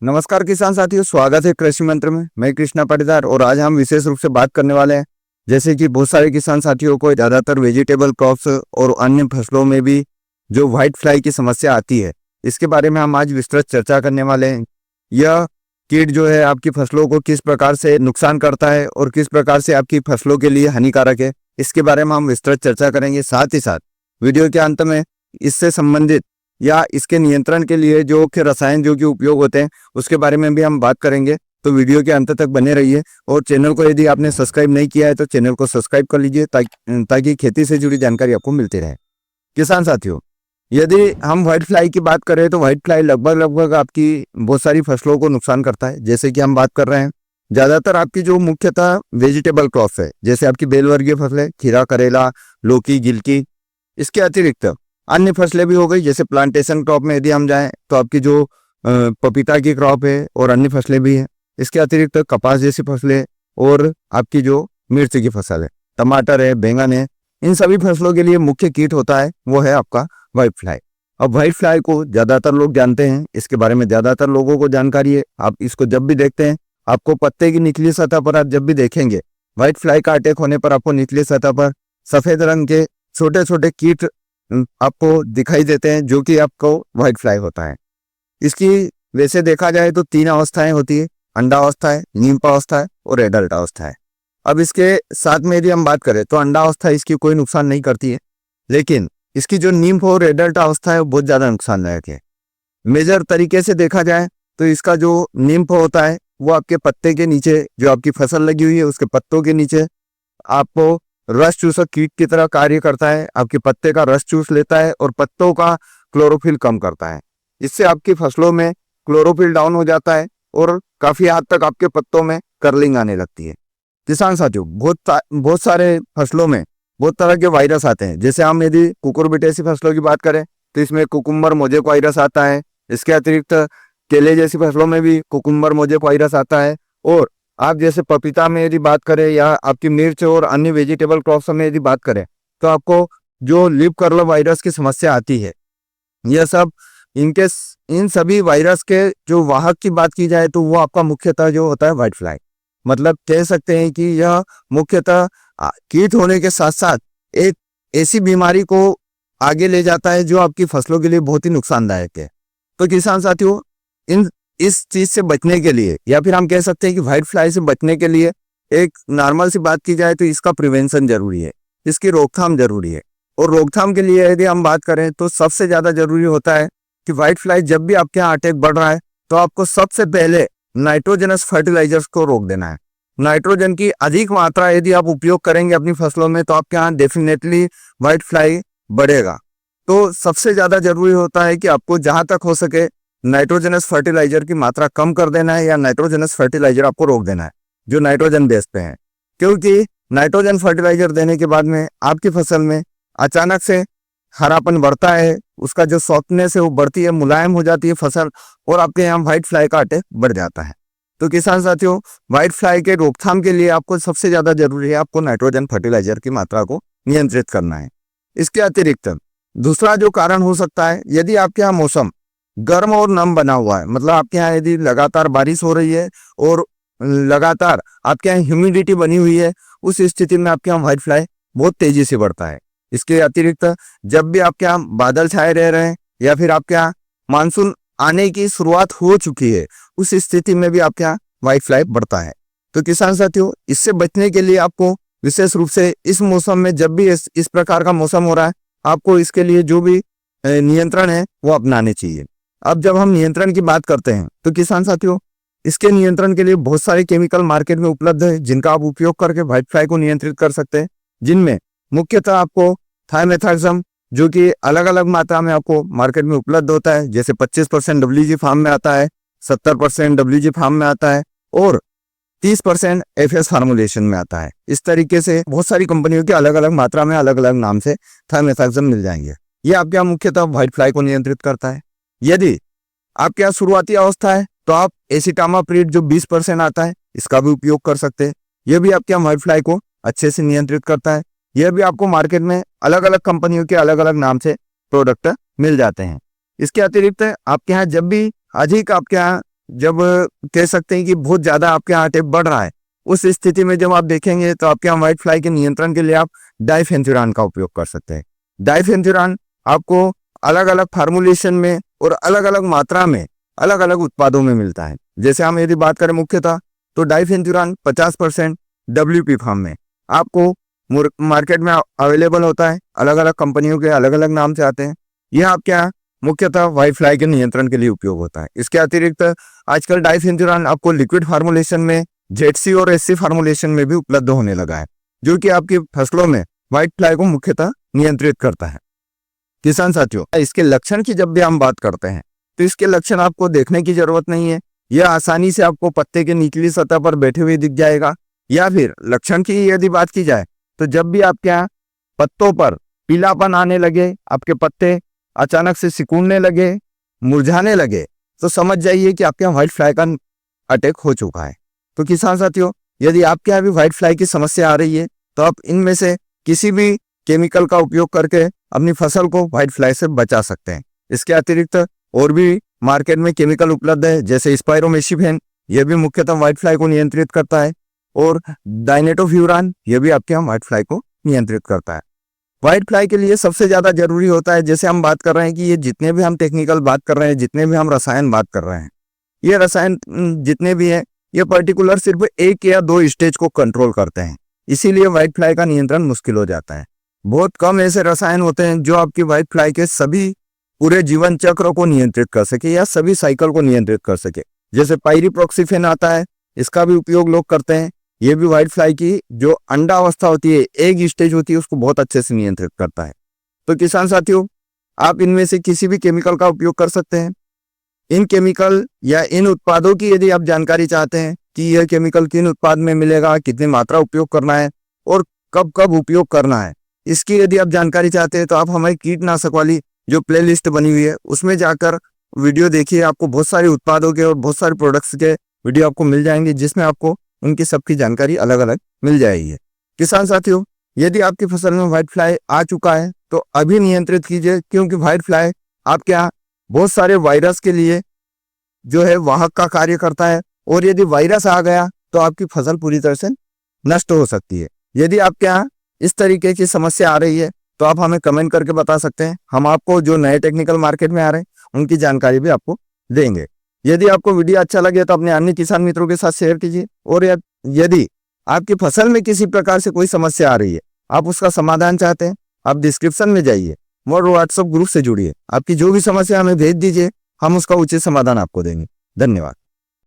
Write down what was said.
नमस्कार किसान साथियों, स्वागत है कृषि मंत्र में। मैं कृष्णा पाटीदार और आज हम विशेष रूप से बात करने वाले हैं। जैसे कि बहुत सारे किसान साथियों को ज़्यादातर वेजिटेबल क्रॉप्स और अन्य फसलों में भी जो व्हाइट फ्लाई की समस्या आती है, इसके बारे में हम आज विस्तृत चर्चा करने वाले हैं। यह कीट जो है आपकी फसलों को किस प्रकार से नुकसान करता है और किस प्रकार से आपकी फसलों के लिए हानिकारक है, इसके बारे में हम विस्तृत चर्चा करेंगे। साथ ही साथ वीडियो के अंत में इससे संबंधित या इसके नियंत्रण के लिए जो कि रसायन जो कि उपयोग होते हैं उसके बारे में भी हम बात करेंगे। तो वीडियो के अंत तक बने रहिए और चैनल को यदि आपने सब्सक्राइब नहीं किया है तो चैनल को सब्सक्राइब कर लीजिए ताकि खेती से जुड़ी जानकारी आपको मिलती रहे। किसान साथियों, यदि हम व्हाइट फ्लाई की बात करें तो व्हाइट फ्लाई लगभग आपकी बहुत सारी फसलों को नुकसान करता है। जैसे कि हम बात कर रहे हैं ज़्यादातर आपकी जो मुख्यतः वेजिटेबल क्रॉप्स है, जैसे आपकी बेल वर्गीय फसलें, खीरा, करेला, लौकी, गिलकी। इसके अतिरिक्त अन्य फसलें भी हो गई, जैसे प्लांटेशन क्रॉप में यदि हम जाएं तो आपकी जो पपीता की क्रॉप है और अन्य फसलें भी हैं। इसके अतिरिक्त कपास जैसी फसलें और आपकी जो मिर्च की फसल है, टमाटर है, बैंगन है, इन सभी फसलों के लिए मुख्य कीट होता है वो है आपका व्हाइट फ्लाई। अब व्हाइट फ्लाई को ज़्यादातर लोग जानते हैं, इसके बारे में ज़्यादातर लोगों को जानकारी है। आप इसको जब भी देखते हैं, आपको पत्ते की निचली सतह पर आप जब भी देखेंगे व्हाइट फ्लाई का अटैक होने पर आपको निचली सतह पर सफ़ेद रंग के छोटे छोटे कीट आपको दिखाई देते हैं, जो कि आपको व्हाइट फ्लाई होता है। इसकी वैसे देखा जाए तो 3 अवस्थाएं होती है, अंडा अवस्था है, नींप अवस्था है और एडल्ट अवस्था है। अब इसके साथ में यदि हम बात करें तो अंडा अवस्था इसकी कोई नुकसान नहीं करती है, लेकिन इसकी जो नींप और एडल्ट अवस्था है वो बहुत ज़्यादा नुकसानदायक है। मेजर तरीके से देखा जाए तो इसका जो नींप होता है वो आपके पत्ते के नीचे, जो आपकी फसल लगी हुई है उसके पत्तों के नीचे आपको रस चूसक कीट की तरह कार्य करता है। आपके पत्ते का रस चूस लेता है और पत्तों का क्लोरोफिल कम करता है। इससे आपकी फसलों में क्लोरोफिल डाउन हो जाता है और काफी हद तक आपके पत्तों में कर्लिंग आने लगती है। किसान साथियों, बहुत सारे फसलों में बहुत तरह के वायरस आते हैं। जैसे हम यदि कुकुरबिटेसी फसलों की बात करें तो इसमें कुकुम्बर मोजेक वायरस आता है। इसके अतिरिक्त केले जैसी फसलों में भी कुकुम्बर मोजेक वायरस आता है। और आप जैसे पपीता में यदि बात करें या आपकी मिर्च और अन्य वेजिटेबल क्रॉप्स में यदि बात करें तो आपको जो लीफ कर्ल वायरस की समस्या आती है, यह सब इन सभी वायरस के जो वाहक की बात की जाए तो वो आपका मुख्यतः जो होता है व्हाइट फ्लाई। मतलब कह सकते हैं कि यह मुख्यतः कीट होने के साथ साथ एक ऐसी बीमारी को आगे ले जाता है जो आपकी फसलों के लिए बहुत ही नुकसानदायक है। तो किसान साथियों, इस चीज से बचने के लिए या फिर हम कह सकते हैं कि व्हाइट फ्लाई से बचने के लिए एक नॉर्मल सी बात की जाए तो इसका प्रिवेंशन जरूरी है, इसकी रोकथाम जरूरी है। और रोकथाम के लिए यदि हम बात करें तो सबसे ज्यादा जरूरी होता है कि व्हाइट फ्लाई जब भी आपके यहाँ अटैक बढ़ रहा है तो आपको सबसे पहले नाइट्रोजनस फर्टिलाइजर्स को रोक देना है। नाइट्रोजन की अधिक मात्रा यदि आप उपयोग करेंगे अपनी फसलों में तो आपके यहाँ डेफिनेटली व्हाइट फ्लाई बढ़ेगा। तो सबसे ज्यादा जरूरी होता है कि आपको जहां तक हो सके नाइट्रोजनस फर्टिलाइजर की मात्रा कम कर देना है या नाइट्रोजनस फर्टिलाइजर आपको रोक देना है जो नाइट्रोजन बेस पे है। क्योंकि नाइट्रोजन फर्टिलाइजर देने के बाद में आपकी फसल में अचानक से हरापन बढ़ता है, उसका जो सॉफ्टनेस है वो बढ़ती है, मुलायम हो जाती है फसल और आपके यहाँ व्हाइट फ्लाई का अटैक बढ़ जाता है। तो किसान साथियों, व्हाइट फ्लाई के रोकथाम के लिए आपको सबसे ज्यादा जरूरी है आपको नाइट्रोजन फर्टिलाइजर की मात्रा को नियंत्रित करना है। इसके अतिरिक्त दूसरा जो कारण हो सकता है, यदि आपके यहाँ मौसम गर्म और नम बना हुआ है, मतलब आपके यहाँ यदि लगातार बारिश हो रही है और लगातार आपके यहाँ ह्यूमिडिटी बनी हुई है, उस स्थिति में आपके यहाँ व्हाइट फ्लाई बहुत तेजी से बढ़ता है। इसके अतिरिक्त जब भी आपके यहाँ बादल छाए रह रहे हैं या फिर आपके यहाँ मानसून आने की शुरुआत हो चुकी है, उस स्थिति में भी आपके यहाँ व्हाइट फ्लाई बढ़ता है। तो किसान साथियों, इससे बचने के लिए आपको विशेष रूप से इस मौसम में जब भी इस प्रकार का मौसम हो रहा है, आपको इसके लिए जो भी नियंत्रण है वो अपनाने चाहिए। अब जब हम नियंत्रण की बात करते हैं तो किसान साथियों, इसके नियंत्रण के लिए बहुत सारे केमिकल मार्केट में उपलब्ध है जिनका आप उपयोग करके व्हाइट फ्लाई को नियंत्रित कर सकते हैं। जिनमें मुख्यतः आपको थायमेथाक्सम, जो कि अलग अलग मात्रा में आपको मार्केट में उपलब्ध होता है, जैसे 25% WG फार्म में आता है, 70% WG फार्म में आता है और 30% FS फार्मुलेशन में आता है। इस तरीके से बहुत सारी कंपनियों के अलग अलग मात्रा में अलग अलग नाम से थायमेथाक्सम मिल जाएंगे। ये आपके यहाँ मुख्यतः व्हाइट फ्लाई को नियंत्रित करता है। यदि आपके यहाँ शुरुआती अवस्था है तो आप एसिटामाप्रिड जो 20% आता है इसका भी उपयोग कर सकते हैं। यह भी आपके यहाँ व्हाइट फ्लाई को अच्छे से नियंत्रित करता है। यह भी आपको मार्केट में अलग अलग कंपनियों के अलग अलग नाम से प्रोडक्ट मिल जाते हैं। इसके अतिरिक्त आपके यहाँ जब भी अधिक आपके यहाँ जब कह सकते हैं कि बहुत ज्यादा आपके यहाँ अटैक बढ़ रहा है, उस स्थिति में जब आप देखेंगे तो आपके यहाँ व्हाइट फ्लाई के नियंत्रण के लिए आप डाइफेंथुरान का उपयोग कर सकते हैं। डाइफेंथुरान आपको अलग अलग फार्मूलेशन में और अलग अलग मात्रा में अलग अलग उत्पादों में मिलता है। जैसे हम यदि बात करें मुख्यतः तो डाइफेंथुरान 50% WP फार्म में आपको मार्केट में अवेलेबल होता है। अलग अलग कंपनियों के अलग अलग नाम से आते हैं। यह आपके यहाँ मुख्यतः व्हाइट फ्लाई के नियंत्रण के लिए उपयोग होता है। इसके अतिरिक्त आजकल डाइफेंथुरान आपको लिक्विड फार्मूलेशन में ZC और SC फार्मूलेशन में भी उपलब्ध होने लगा है, जो कि आपकी फसलों में व्हाइट फ्लाई को मुख्यतः नियंत्रित करता है। किसान साथियों, इसके लक्षण की जब भी हम बात करते हैं तो इसके लक्षण आपको देखने की जरूरत नहीं है। यह आसानी से आपको पत्ते के निचली सतह पर बैठे हुए दिख जाएगा। या फिर लक्षण की यदि बात की जाए तो जब भी आपके यहाँ पत्तों पर पीलापन आने लगे, आपके पत्ते अचानक से सिकुड़ने लगे, मुरझाने लगे, तो समझ जाइए कि आपके यहाँ व्हाइट फ्लाई का अटैक हो चुका है। तो किसान साथियों, यदि आपके यहाँ भी व्हाइट फ्लाई की समस्या आ रही है तो आप इनमें से किसी भी केमिकल का उपयोग करके अपनी फसल को व्हाइट फ्लाई से बचा सकते हैं। इसके अतिरिक्त और भी मार्केट में केमिकल उपलब्ध है, जैसे स्पाइरोमेसिफेन, यह भी मुख्यतः व्हाइट फ्लाई को नियंत्रित करता है, और डाइनेटोफ्यूरान, यह भी आपके यहाँ व्हाइट फ्लाई को नियंत्रित करता है। व्हाइट फ्लाई के लिए सबसे ज्यादा जरूरी होता है, जैसे हम बात कर रहे हैं कि ये जितने भी हम टेक्निकल बात कर रहे हैं, जितने भी हम रसायन बात कर रहे हैं, ये रसायन जितने भी हैं ये पर्टिकुलर सिर्फ 1 या 2 स्टेज को कंट्रोल करते हैं। इसीलिए व्हाइट फ्लाई का नियंत्रण मुश्किल हो जाता है। बहुत कम ऐसे रसायन होते हैं जो आपकी व्हाइट फ्लाई के सभी पूरे जीवन चक्र को नियंत्रित कर सके या सभी साइकिल को नियंत्रित कर सके। जैसे पायरिप्रॉक्सीफेन आता है, इसका भी उपयोग लोग करते हैं। ये भी व्हाइट फ्लाई की जो अंडा अवस्था होती है, एक स्टेज होती है, उसको बहुत अच्छे से नियंत्रित करता है। तो किसान साथियों, आप इनमें से किसी भी केमिकल का उपयोग कर सकते हैं। इन केमिकल या इन उत्पादों की यदि आप जानकारी चाहते हैं कि यह केमिकल किन उत्पाद में मिलेगा, कितनी मात्रा उपयोग करना है और कब कब उपयोग करना है, इसकी यदि आप जानकारी चाहते हैं तो आप हमारी कीटनाशक वाली जो प्लेलिस्ट बनी हुई है उसमें जाकर वीडियो देखिए। आपको बहुत सारे उत्पादों के और बहुत सारे प्रोडक्ट्स के वीडियो आपको मिल जाएंगे, जिसमें आपको उनकी सबकी जानकारी अलग अलग मिल जाएगी। किसान साथियों, यदि आपकी फसल में व्हाइट फ्लाई आ चुका है तो अभी नियंत्रित कीजिए, क्योंकि व्हाइट फ्लाई आपके यहाँ बहुत सारे वायरस के लिए जो है वाहक का कार्य करता है, और यदि वायरस आ गया तो आपकी फसल पूरी तरह से नष्ट हो सकती है। यदि आपके यहाँ इस तरीके की समस्या आ रही है तो आप हमें कमेंट करके बता सकते हैं। हम आपको जो नए टेक्निकल मार्केट में आ रहे हैं उनकी जानकारी भी आपको देंगे। यदि आपको वीडियो अच्छा लगे तो अपने अन्य किसान मित्रों के साथ शेयर कीजिए, और यदि आपकी फसल में किसी प्रकार से कोई समस्या आ रही है, आप उसका समाधान चाहते हैं, आप डिस्क्रिप्शन में जाइए, मोर व्हाट्सएप ग्रुप से जुड़िए, आपकी जो भी समस्या हमें भेज दीजिए, हम उसका उचित समाधान आपको देंगे। धन्यवाद।